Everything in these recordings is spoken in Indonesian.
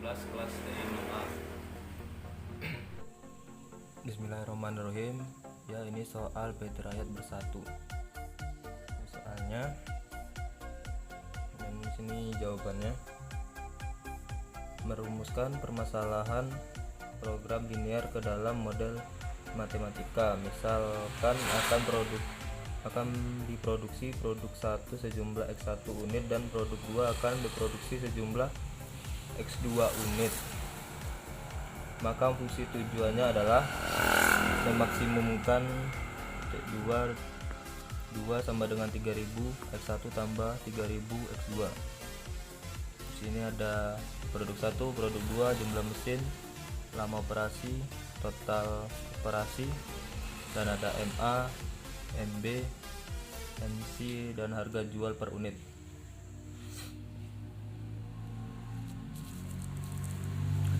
16 kelas TI 6A. Bismillahirrahmanirrahim. Ya, ini soal bait rakyat bersatu. Soalnya dan di sini jawabannya. Merumuskan permasalahan program linear ke dalam model matematika. Misalkan akan diproduksi produk 1 sejumlah X1 unit dan produk 2 akan diproduksi sejumlah X2 unit. Maka fungsi tujuannya adalah memaksimumkan 2 sama dengan 3000 X1 tambah 3000 X2. Di sini ada produk 1, produk 2, jumlah mesin, lama operasi, total operasi, dan ada MA, MB, MC, dan harga jual per unit.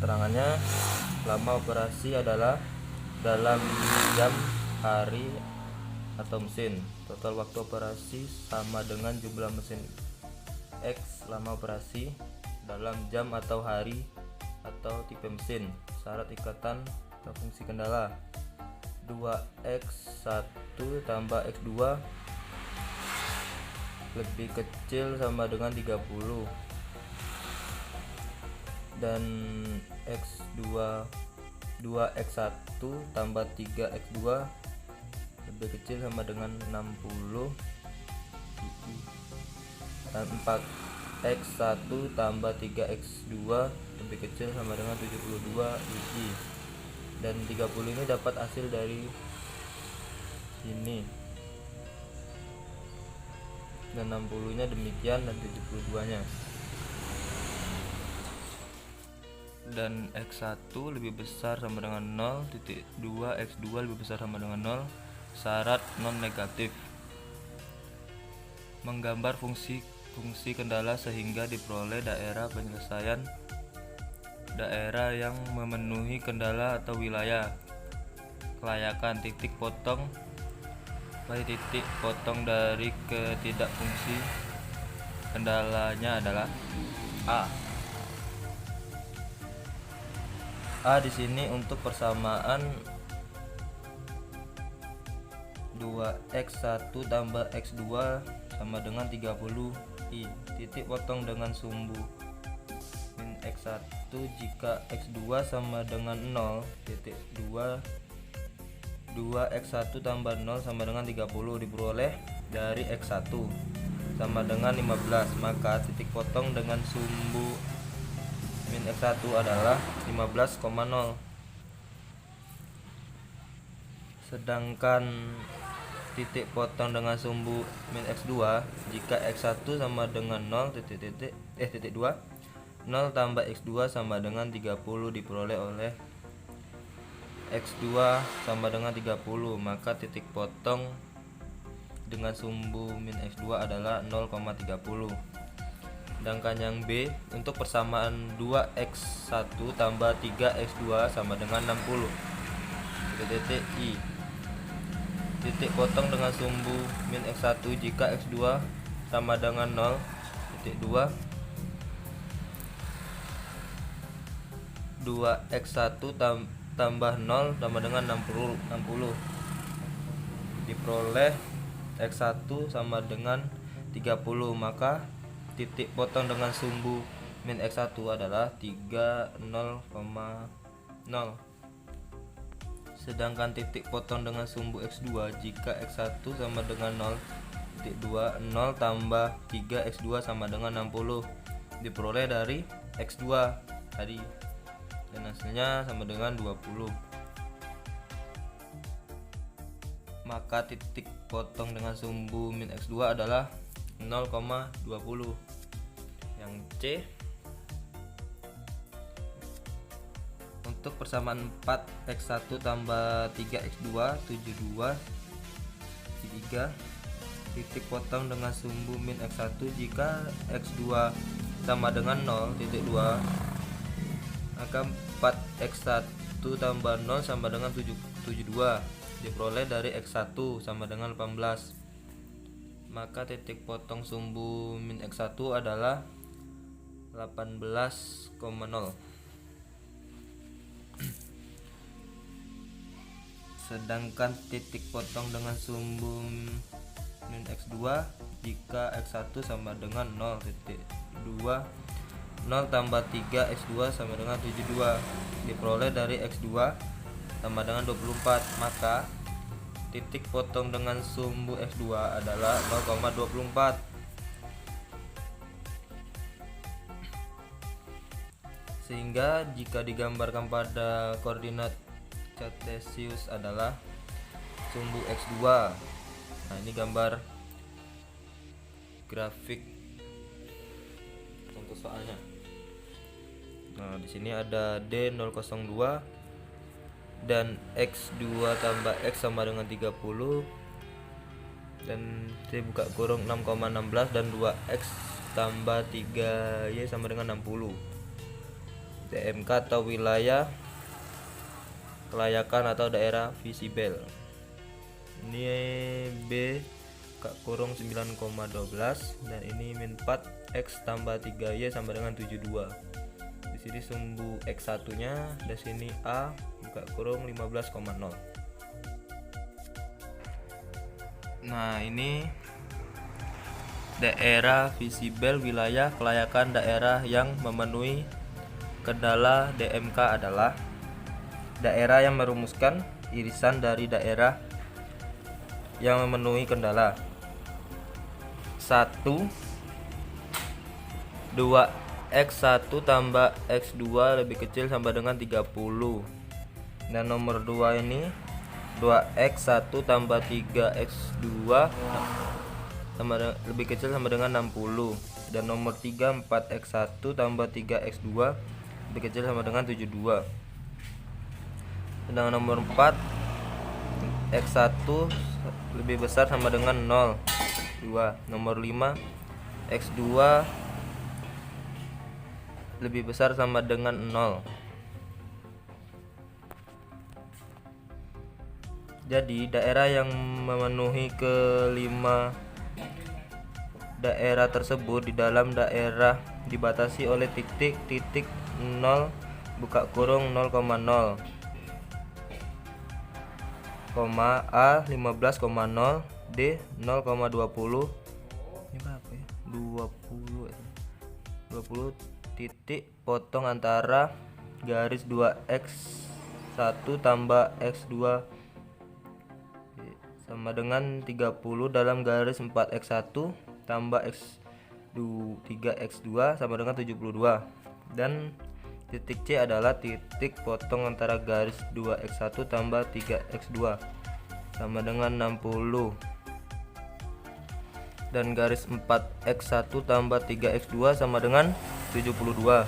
Keterangannya, lama operasi adalah dalam jam, hari, atau mesin. Total waktu operasi sama dengan jumlah mesin X lama operasi dalam jam atau hari atau tipe mesin. Syarat ikatan atau fungsi kendala 2x1 tambah x2 lebih kecil sama dengan 30 dan x2 2x1 tambah 3x2 lebih kecil sama dengan 60 dan 4x1 tambah 3x2 lebih kecil sama dengan 72 iji. Dan 30 ini dapat hasil dari ini, dan 60 nya demikian, dan 72 nya. Dan x1 lebih besar sama dengan 0.2, x2 lebih besar sama dengan 0. Syarat non negatif. Menggambar fungsi kendala sehingga diperoleh daerah penyelesaian daerah yang memenuhi kendala atau wilayah. Kelayakan titik potong dari ketidakfungsi kendalanya adalah A di sini untuk persamaan 2x1 tambah x2 sama dengan 30 i. Titik potong dengan sumbu min x1 jika x2 sama dengan 0. Titik 2x1 tambah 0 sama dengan 30 diperoleh dari x1 sama dengan 15. Maka titik potong dengan sumbu min x1 adalah 15,0. Sedangkan titik potong dengan sumbu min x2 jika x1 sama dengan 0 titik 2 0 tambah x2 sama dengan 30 diperoleh oleh x2 sama dengan 30. Maka titik potong dengan sumbu min x2 adalah 0,30. Sedangkan yang B untuk persamaan 2x1 tambah 3x2 sama dengan 60 titik I. Titik potong dengan sumbu min x1 jika x2 sama dengan 0 titik 2x1 tambah 0 sama dengan 60 diperoleh x1 sama dengan 30. Maka titik potong dengan sumbu min x1 adalah 30,0. Sedangkan titik potong dengan sumbu x2 jika x1 sama dengan 0 titik 2 0 tambah 3 x2 sama dengan 60 diperoleh dari x2 tadi, dan hasilnya sama dengan 20. Maka titik potong dengan sumbu min x2 adalah 0,20. Yang C untuk persamaan 4x1 tambah 3x2 72 3 titik potong dengan sumbu min x1 jika x2 sama dengan 0 titik 2 maka 4x1 tambah 0 sama dengan 72 diperoleh dari x1 sama dengan 18. Maka titik potong sumbu min x1 adalah 18,0. Sedangkan titik potong dengan sumbu min X2 jika X1 sama dengan 0.2 0 tambah 3 X2 sama dengan 72 diperoleh dari X2 sama dengan 24, maka titik potong dengan sumbu X2 adalah 0,24. Sehingga jika digambarkan pada koordinat Cartesius adalah sumbu X2. Nah, ini gambar grafik contoh soalnya. Nah, di sini ada D002 dan X2 tambah X sama dengan 30 dan T buka kurung 6,16 dan 2X tambah 3Y sama dengan 60. DMK atau wilayah kelayakan atau daerah visibel. Ini B buka kurung 9,12 dan ini min 4 X tambah 3Y sama dengan 72. Di sini sumbu X1 nya, di sini A buka kurung 15,0. Nah, ini daerah visibel wilayah kelayakan daerah yang memenuhi kendala DMK adalah daerah yang merumuskan irisan dari daerah yang memenuhi kendala. 1 2X1 tambah X2 lebih kecil sama dengan 30. Dan nomor 2 ini 2X1 tambah 3X2 lebih kecil sama dengan 60. Dan nomor 3 4X1 tambah 3X2 lebih kecil sama dengan 72. Sedangkan nomor 4 X1 lebih besar sama dengan 0 2. Nomor 5 X2 lebih besar sama dengan 0. Jadi daerah yang memenuhi kelima daerah tersebut di dalam daerah dibatasi oleh titik 0 buka kurung 0,0 A 15,0 D 0,20. Ini berapa ya? 20 titik potong antara garis 2X1 tambah X2 sama dengan 30 dalam garis 4X1 tambah X3X2 sama dengan 72. Dan titik C adalah titik potong antara garis 2X1 tambah 3X2 sama dengan 60 dan garis 4X1 tambah 3X2 sama dengan 72.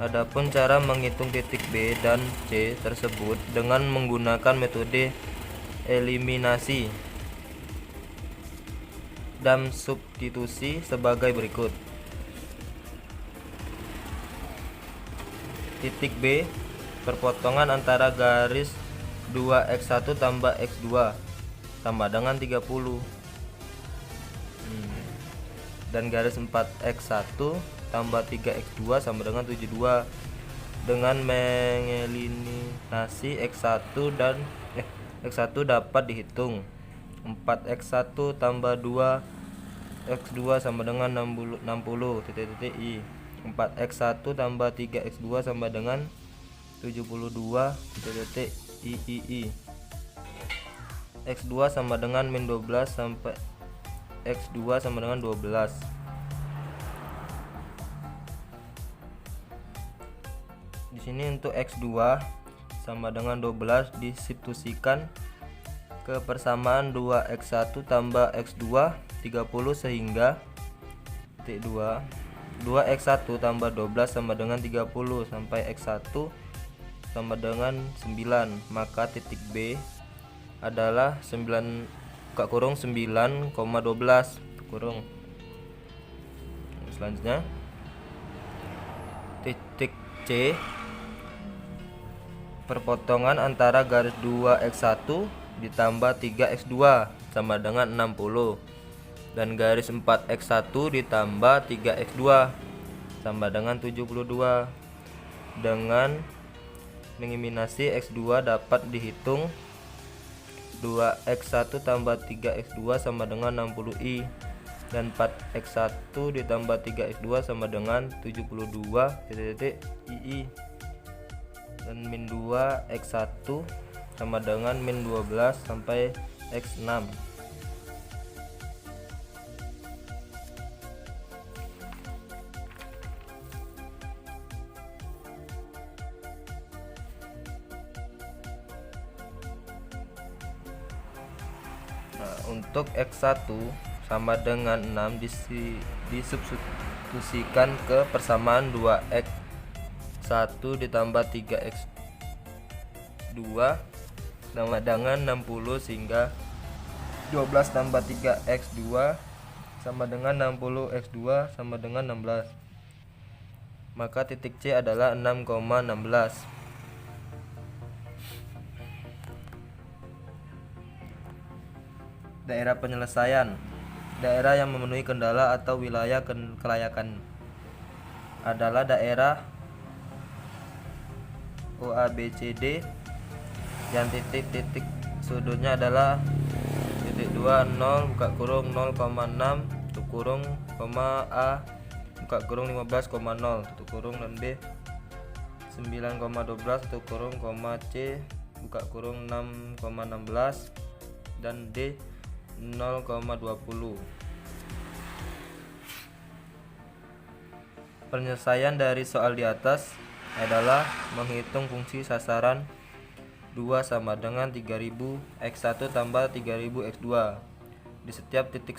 Adapun cara menghitung titik B dan C tersebut dengan menggunakan metode eliminasi dan substitusi sebagai berikut. Titik B, perpotongan antara garis 2X1 tambah X2 sama dengan 30 dan garis 4X1 tambah 3X2 sama dengan 72 dengan mengeliminasi X1 dan X1 dapat dihitung 4X1 tambah 2X2 sama dengan 60 I 4X1 tambah 3X2 sama dengan 72 I X2 sama dengan min 12 sampai X2 sama dengan 12. Di sini untuk X2 sama dengan 12 disubstitusikan ke persamaan 2X1 tambah X2 30 sehingga titik 2X1 tambah 12 sama dengan 30 sampai X1 sama dengan 9, maka titik B adalah 9 buka kurung 9,12 kurung. Selanjutnya titik C, perpotongan antara garis 2X1 ditambah 3X2 sama dengan 60 dan garis 4X1 ditambah 3X2 sama dengan 72 dengan mengeliminasi X2 dapat dihitung 2X1 tambah 3X2 sama dengan 60I, dan 4X1 ditambah 3X2 sama dengan 72 II, dan min 2X1 sama dengan min 12 sampai X6. Nah, untuk X1 sama dengan 6 disubstitusikan ke persamaan 2X1 ditambah 3X2 sama dengan 60, sehingga 12 tambah 3X2 sama dengan 60, X2 sama dengan 16. Maka titik C adalah 6,16. Daerah penyelesaian. Daerah yang memenuhi kendala atau wilayah kelayakan adalah daerah OABCD yang titik-titik sudutnya adalah titik 2, 0, buka kurung 0,6, tutup kurung, A, buka kurung 15,0, tutup kurung, dan B 9,12, tutup kurung, C, buka kurung 6,16, dan D 0,20. Penyelesaian dari soal di atas adalah menghitung fungsi sasaran 2 sama dengan 3000 X1 tambah 3000 X2 di setiap titik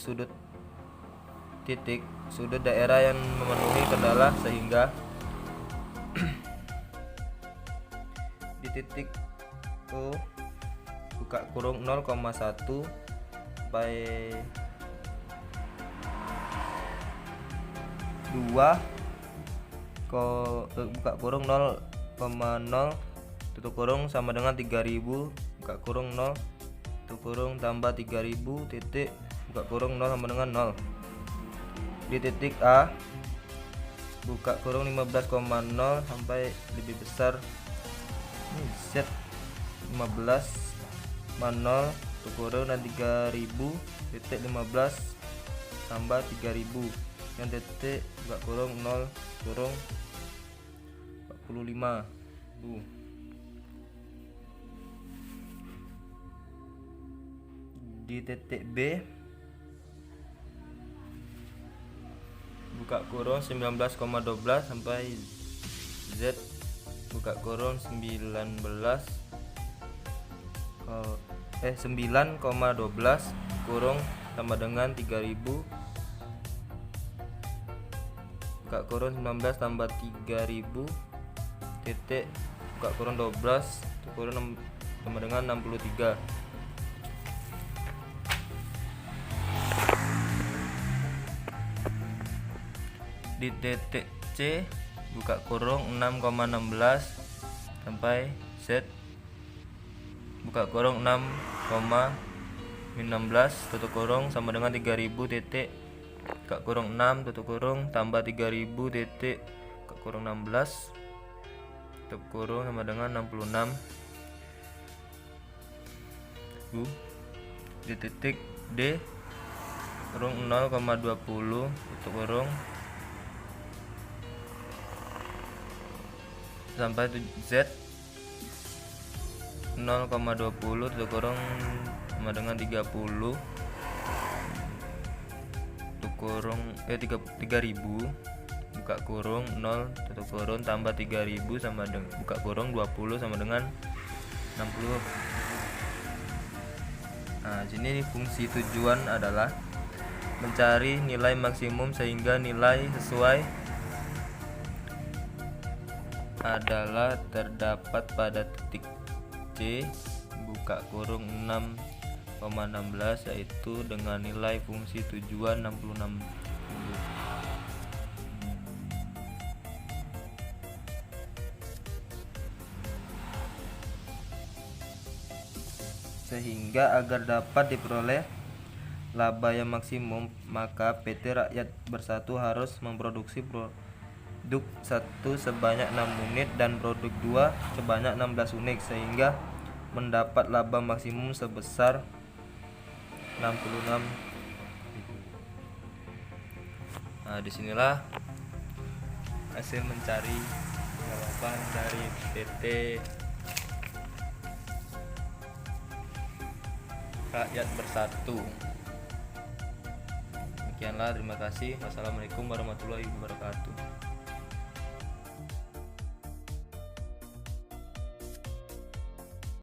sudut daerah yang memenuhi kendala, sehingga di titik O, buka kurung 0,1 sampai 2, buka kurung 0,0, tutup kurung sama dengan 3000, buka kurung 0, tutup kurung, tambah 3000, titik, buka kurung 0 sama dengan 0. Di titik A, buka kurung 15,0 sampai lebih besar Z 15,0, tutup kurung, dan 3000, titik 15 tambah 3000, yang titik, buka kurung 0 kurung 45. Di titik B, buka kurung 19,12 sampai Z, buka kurung 9,12 kurung sama dengan 3000, buka kurung 19 tambah 3000, titik, buka kurung 12, tutup kurung sama dengan 63. Di titik C, buka kurung 6,16 sampai Z, buka kurung 6,16, tutup kurung sama dengan 3000, titik, buka kurung 6, tutup kurung, tambah 3000, titik, buka kurung 16, tutup kurung sama dengan 66. Di titik D, kurung 0,20, tutup kurung sampai Z 0,20, tutup kurung sama dengan 30, tutup kurung 3000, buka kurung 0, tutup kurung, tambah 3000 sama dengan buka kurung 20 sama dengan 60. Nah, sini fungsi tujuan adalah mencari nilai maksimum, sehingga nilai sesuai adalah terdapat pada titik C, buka kurung 6,16, yaitu dengan nilai fungsi tujuan 66. Sehingga agar dapat diperoleh laba yang maksimum, maka PT Rakyat Bersatu harus memproduksi produk 1 sebanyak 6 unit dan produk 2 sebanyak 16 unit sehingga mendapat laba maksimum sebesar 66. Nah, disinilah hasil mencari jawaban dari PT Rakyat Bersatu. Demikianlah, terima kasih. Wassalamualaikum warahmatullahi wabarakatuh.